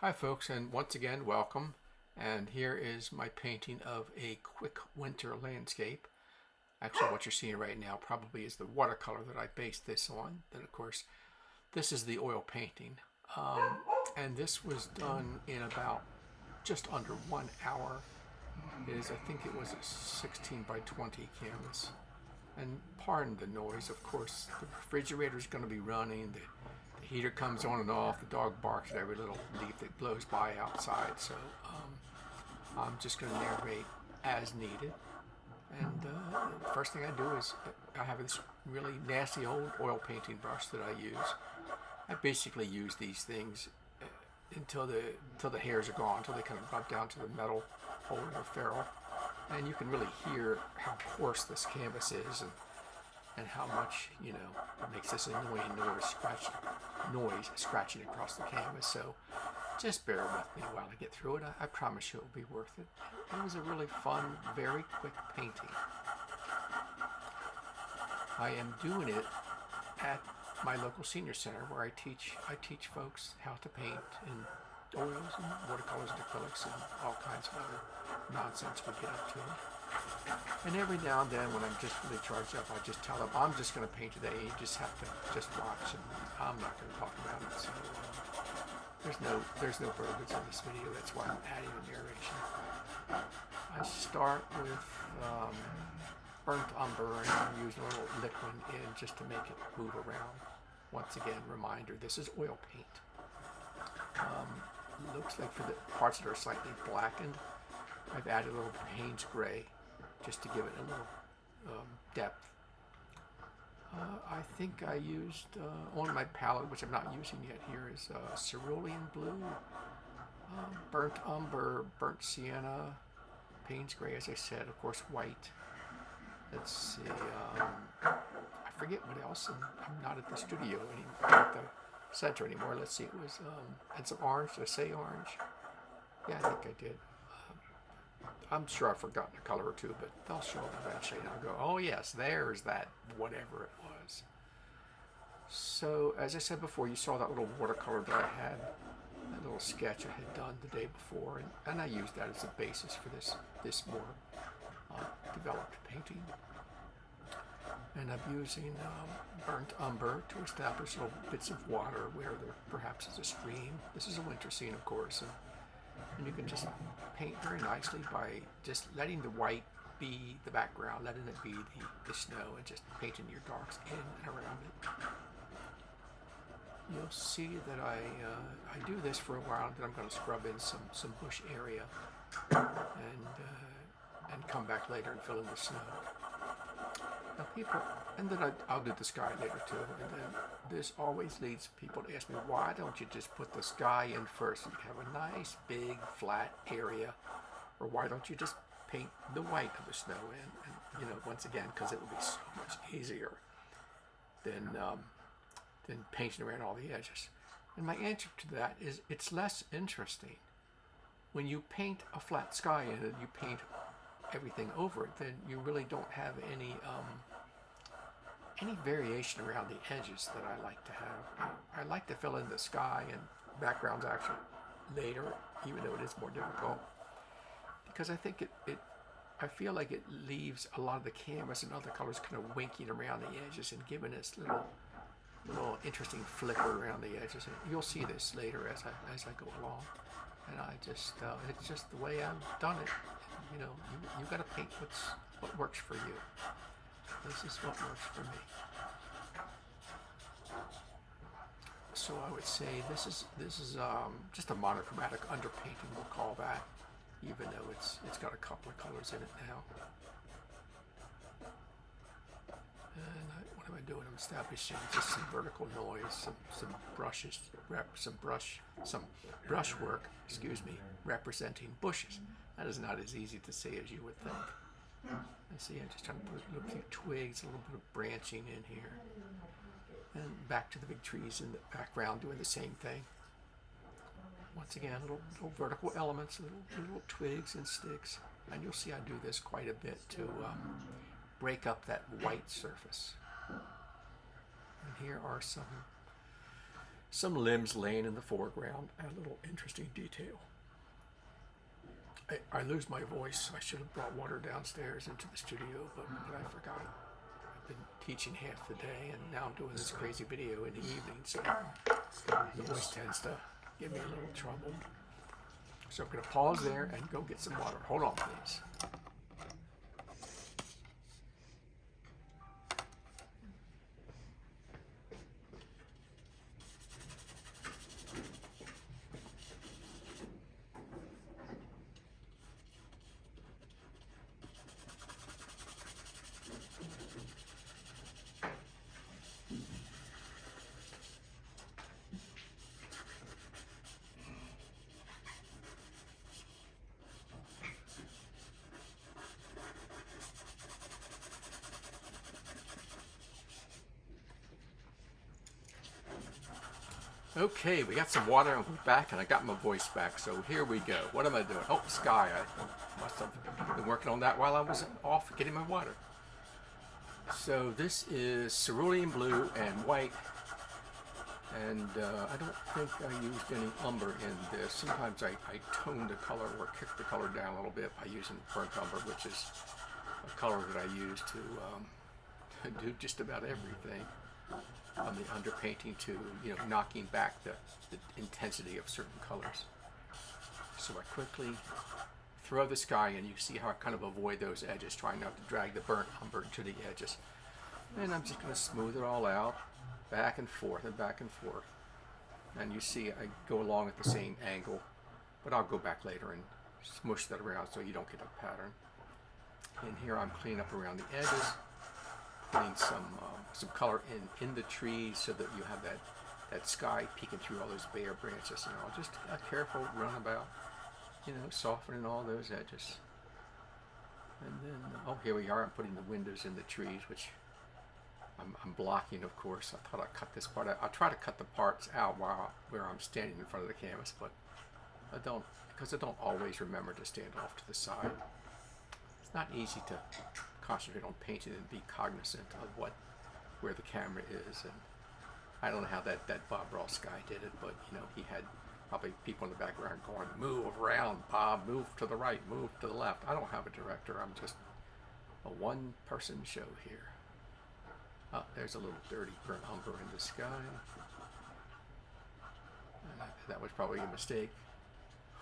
Hi folks, and once again welcome. And here is my painting of a quick winter landscape. Actually what you're seeing right now probably is the watercolor that I based this on. Then of course this is the oil painting. And this was done in about just under 1 hour. I think it was a 16 by 20 canvas. And pardon the noise, of course, the refrigerator is going to be running, the heater comes on and off, the dog barks at every little leaf that blows by outside, so I'm just going to narrate as needed. And the first thing I do is I have this really nasty old oil painting brush that I use. I basically use these things until the hairs are gone, until they kind of rub down to the metal hole in the ferrule. And you can really hear how coarse this canvas is and how much, it makes this annoying noise scratching across the canvas. So just bear with me while I get through it. I promise you it will be worth it. It was a really fun, very quick painting. I am doing it at my local senior center where I teach folks how to paint in oils and watercolors and acrylics and all kinds of other nonsense we get up to. And every now and then when I'm just really charged up, I just tell them, I'm just going to paint today. You just have to just watch, and I'm not going to talk about it. So there's no verbiage in this video. That's why I'm adding a narration. I start with burnt umber, and I'm using a little liquid in just to make it move around. Once again, reminder, this is oil paint. Looks like for the parts that are slightly blackened, I've added a little Payne's gray just to give it a little depth. I think I used on my palette, which I'm not using yet here, is cerulean blue, burnt umber, burnt sienna, Payne's gray, as I said, of course white. Let's see, I forget what else. I'm not at the studio anymore, at the center anymore. Let's see, it was, and some orange. Did I say orange? Yeah, I think I did. I'm sure I've forgotten a color or two, but they'll show up eventually, and I'll go, oh yes, there's that, whatever it was. So, as I said before, you saw that little watercolor that I had, that little sketch I had done the day before, and I used that as a basis for this more developed painting. And I'm using burnt umber to establish little bits of water where there perhaps is a stream. This is a winter scene, of course, and you can just paint very nicely by just letting the white be the background, letting it be the snow, and just painting your darks in and around it. You'll see that I do this for a while, then I'm going to scrub in some bush area and come back later and fill in the snow. Now and then I'll do the sky later too, and then this always leads people to ask me, why don't you just put the sky in first and have a nice big flat area, or why don't you just paint the white of the snow in? And once again, because it would be so much easier than painting around all the edges. And my answer to that is, it's less interesting. When you paint a flat sky in it, you paint everything over it, then you really don't have any variation around the edges that I like to have. I like to fill in the sky and backgrounds actually later, even though it is more difficult, because I think I feel like it leaves a lot of the canvas and other colors kind of winking around the edges and giving this little interesting flicker around the edges. And you'll see this later as I go along. And it's just the way I've done it. You got to paint what works for you. This is what works for me. So I would say this is just a monochromatic underpainting, we'll call that, even though it's got a couple of colors in it now. And what am I doing? I'm establishing just some vertical noise, some brushes, some brushwork, representing bushes. That is not as easy to say as you would think. I see I'm just trying to put a few twigs, a little bit of branching in here. And back to the big trees in the background doing the same thing. Once again, little vertical elements, little twigs and sticks. And you'll see I do this quite a bit to break up that white surface. And here are some some limbs laying in the foreground, add a little interesting detail. I lose my voice. I should have brought water downstairs into the studio, but I forgot. I've been teaching half the day, and now I'm doing this crazy video in the evening, so the voice tends to give me a little trouble. So I'm going to pause there and go get some water. Hold on, please. Okay, we got some water and we're back, and I got my voice back, so here we go. What am I doing? Oh, sky. I must have been working on that while I was off getting my water. So this is cerulean blue and white, and I don't think I used any umber in this. Sometimes I tone the color or kick the color down a little bit by using burnt umber, which is a color that I use to do just about everything. From the underpainting to, knocking back the intensity of certain colors. So I quickly throw the sky in. You see how I kind of avoid those edges, trying not to drag the burnt umber to the edges. And I'm just going to smooth it all out, back and forth and back and forth. And you see I go along at the same angle, but I'll go back later and smush that around so you don't get a pattern. And here I'm cleaning up around the edges, putting some color in the trees so that you have that sky peeking through all those bare branches. Just a careful runabout, softening all those edges. And then, here we are. I'm putting the windows in the trees, which I'm blocking, of course. I thought I'd cut this part out. I'll try to cut the parts out where I'm standing in front of the canvas, but I don't, because I don't always remember to stand off to the side. It's not easy to concentrate on painting and be cognizant of where the camera is. And I don't know how that Bob Ross guy did it, but he had probably people in the background going, "Move around, Bob, move to the right, move to the left." I don't have a director. I'm just a one-person show here. Oh, there's a little dirty burnt umber in the sky. That was probably a mistake.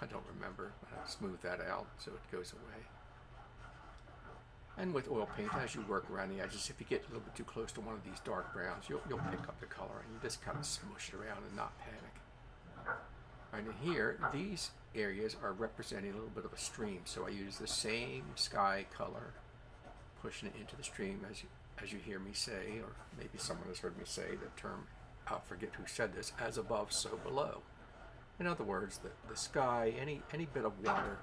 I don't remember, but I'll smooth that out so it goes away. And with oil paint, as you work around the edges, if you get a little bit too close to one of these dark browns, you'll pick up the color, and you just kind of smush it around and not panic. Right, and here, these areas are representing a little bit of a stream, so I use the same sky color, pushing it into the stream, as you hear me say, or maybe someone has heard me say the term, I forget who said this, as above, so below. In other words, the sky, any bit of water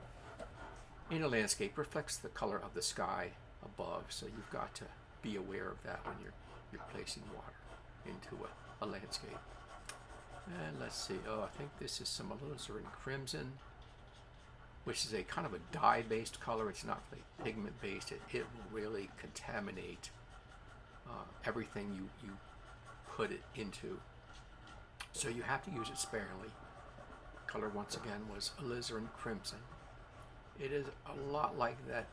in a landscape reflects the color of the sky above, so you've got to be aware of that when you're placing water into a landscape. And let's see, I think this is some alizarin crimson, which is a kind of a dye-based color. It's not really pigment-based. It will really contaminate everything you put it into. So you have to use it sparingly. Color, once again, was alizarin crimson. It is a lot like that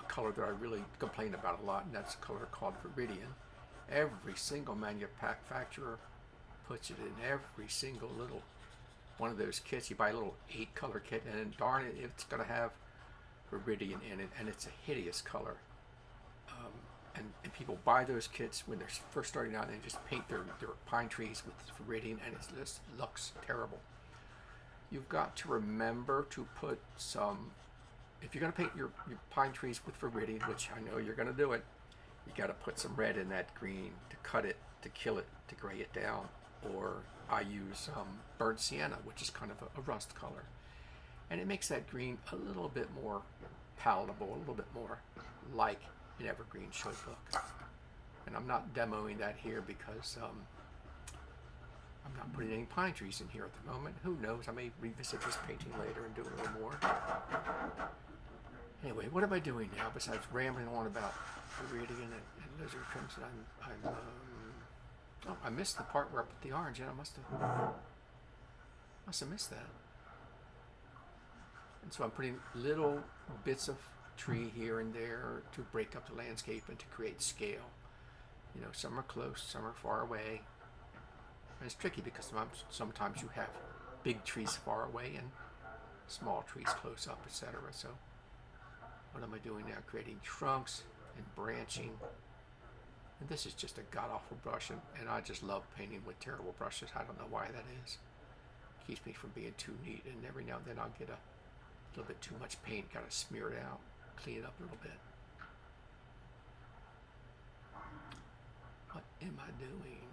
color that I really complain about a lot, and that's a color called Viridian. Every single manufacturer puts it in every single little one of those kits. You buy a little 8-color kit, and darn it, it's going to have Viridian in it, and it's a hideous color. And people buy those kits when they're first starting out, and they just paint their pine trees with Viridian, and it just looks terrible. You've got to remember to put some, if you're going to paint your pine trees with Viridian, which I know you're going to do it, you got to put some red in that green to cut it, to kill it, to gray it down. Or I use burnt sienna, which is kind of a rust color. And it makes that green a little bit more palatable, a little bit more like an evergreen should look. And I'm not demoing that here because I'm not putting any pine trees in here at the moment. Who knows? I may revisit this painting later and do a little more. Anyway, what am I doing now besides rambling on about Viridian and lizard crimson? Oh, I missed the part where I put the orange in. I must have missed that. And so I'm putting little bits of tree here and there to break up the landscape and to create scale. You know, some are close, some are far away. And it's tricky because sometimes you have big trees far away and small trees close up, etc. So what am I doing now? Creating trunks and branching. And this is just a god-awful brush, and I just love painting with terrible brushes. I don't know why that is. Keeps me from being too neat, and every now and then I'll get a little bit too much paint, gotta smear it out, clean it up a little bit. What am I doing?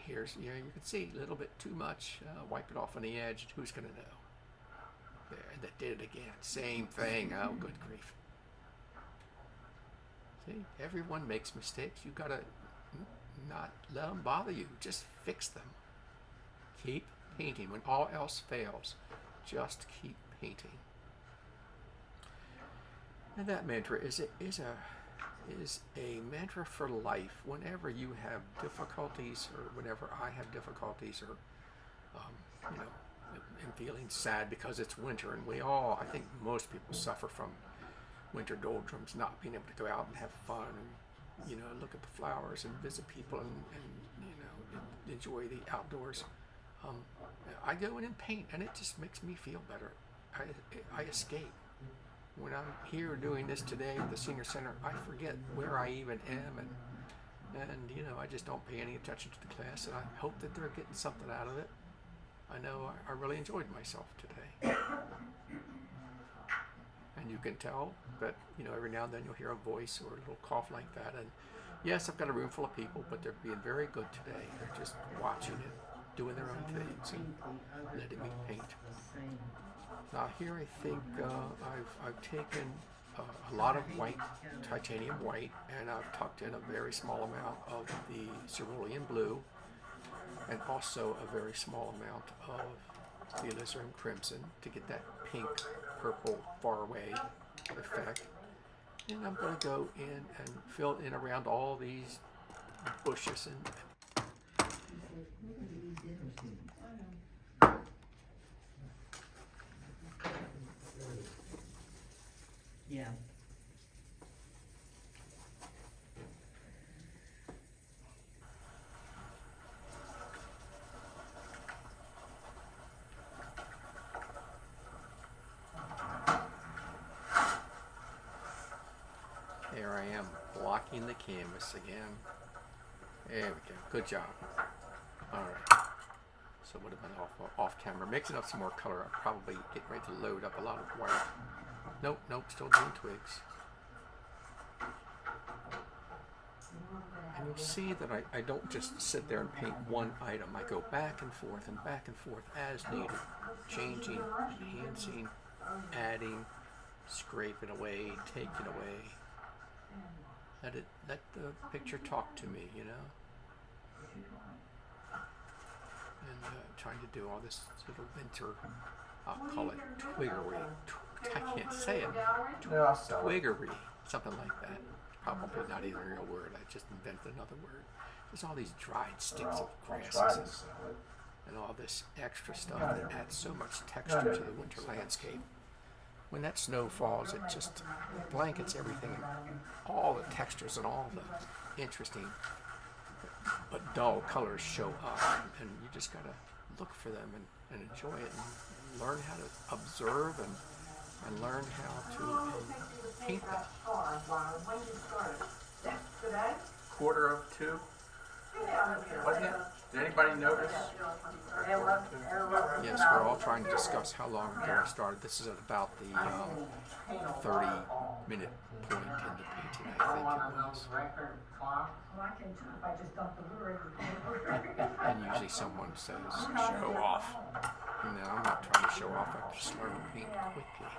Here's, yeah, you can see a little bit too much. Wipe it off on the edge. Who's gonna know? There, that did it again. Same thing. Oh, good grief. See, everyone makes mistakes. You gotta not let them bother you. Just fix them. Keep painting. When all else fails, just keep painting. And that mantra is a mantra for life. Whenever you have difficulties, or whenever I have difficulties, or you know, am feeling sad because it's winter, and I think most people suffer from winter doldrums, not being able to go out and have fun, and you know, look at the flowers and visit people, and you know, enjoy the outdoors. I go in and paint, and it just makes me feel better. I escape. When I'm here doing this today at the Senior Center, I forget where I even am, and you know, I just don't pay any attention to the class, and I hope that they're getting something out of it. I know I really enjoyed myself today. And you can tell that, you know, every now and then you'll hear a voice or a little cough like that. And yes, I've got a room full of people, but they're being very good today. They're just watching and doing their own things and letting me paint. Now here I think I've taken a lot of white, titanium white, and I've tucked in a very small amount of the cerulean blue, and also a very small amount of the alizarin crimson to get that pink, purple, far away effect. And I'm going to go in and fill in around all these bushes and yeah. there I am, blocking the canvas again. There we go. Good job. All right. So what about off camera? Mixing up some more color. I'm probably getting ready to load up a lot of white. Nope, still doing twigs. And you'll see that I don't just sit there and paint one item. I go back and forth as needed, changing, enhancing, adding, scraping away, taking away. Let the picture talk to me, you know. And trying to do all this little winter, I'll call it twiggery. I can't say it. Twiggery, something like that. Probably not even a real word. I just invented another word. There's all these dried sticks of grasses and all this extra stuff that adds so much texture to the winter landscape. When that snow falls, it just blankets everything, and all the textures and all the interesting but dull colors show up, and you just gotta look for them and enjoy it, and learn how to observe and learn how to paint them. 1:45. Wasn't it? Did anybody notice? Yes, we're all trying to discuss how long ago we started. This is at about the 30-minute point in the painting, I think it was. And usually someone says, show off. No, I'm not trying to show off. I just learn to paint quickly.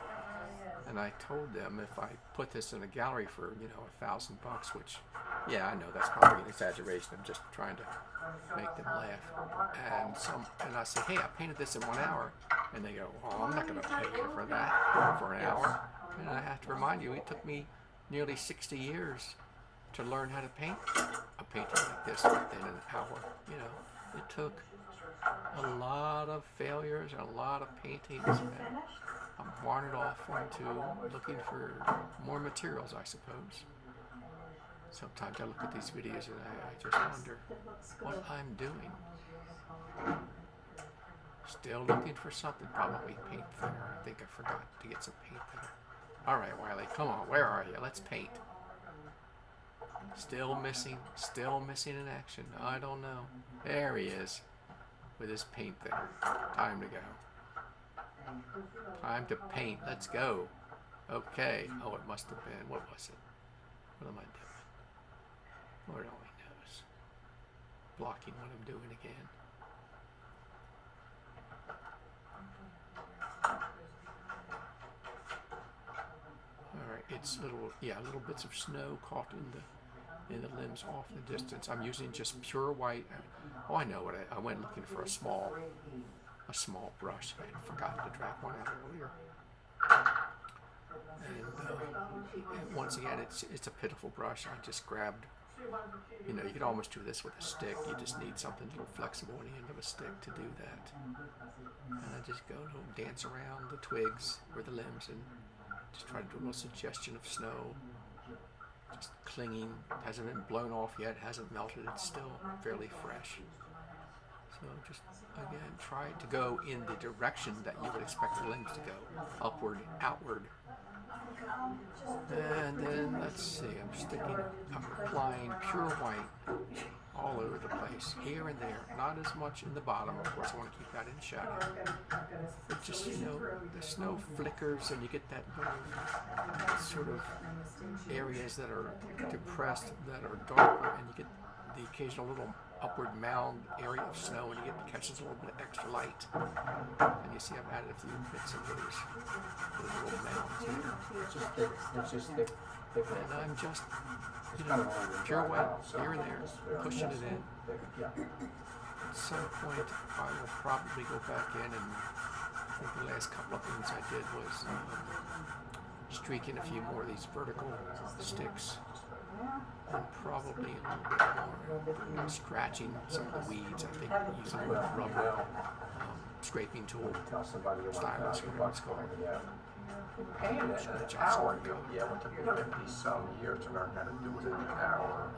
And I told them if I put this in a gallery for, you know, $1,000, which, yeah, I know that's probably an exaggeration. I'm just trying to make them laugh. And I say, hey, I painted this in 1 hour. And they go, well, I'm not going to pay you for that for an hour. And I have to remind you, it took me nearly 60 years to learn how to paint a painting like this within an hour. You know, it took a lot of failures and a lot of paintings, and I'm wandered off into looking for more materials, I suppose. Sometimes I look at these videos and I just wonder what I'm doing. Still looking for something, probably paint thinner. I think I forgot to get some paint thinner. All right, Wiley, come on, where are you? Let's paint. Still missing in action. I don't know. There he is with his paint thinner. Time to go. Time to paint. Let's go. Okay. Oh, it must have been. What was it? What am I doing? Lord only knows. Blocking what I'm doing again. Alright, it's little bits of snow caught in the limbs off in the distance. I'm using just pure white. Oh, I know what I went looking for a small brush. I had forgotten to drag one out earlier. And once again, it's a pitiful brush. I just grabbed, you know, you could almost do this with a stick. You just need something a little flexible on the end of a stick to do that. And I just go to dance around the twigs or the limbs and just try to do a little suggestion of snow. Just clinging, hasn't been blown off yet, hasn't melted, it's still fairly fresh. So just, again, try to go in the direction that you would expect the limbs to go, upward, outward. And then, let's see, I'm applying pure white all over the place, here and there, not as much in the bottom, of course I want to keep that in shadow. But just, you know, the snow flickers and you get that little sort of areas that are depressed, that are darker, and you get the occasional little upward mound area of snow, and you get catches a little bit of extra light. And you see I've added a few bits of those little mounds here. It's just thick. And I'm just, you know, pure white here and there, pushing it in. At some point, I will probably go back in, and I think the last couple of things I did was streak in a few more of these vertical sticks, and probably a little bit more scratching some of the weeds. I think using a little rubber scraping tool, stylus, whatever it's called. Painted it in an hour. Yeah, it took me 50-some years to learn how to do it in an hour.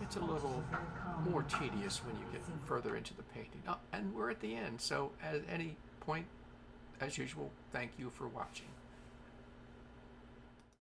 It's a little more tedious when you get further into the painting. Oh, and we're at the end, so at any point, as usual, thank you for watching.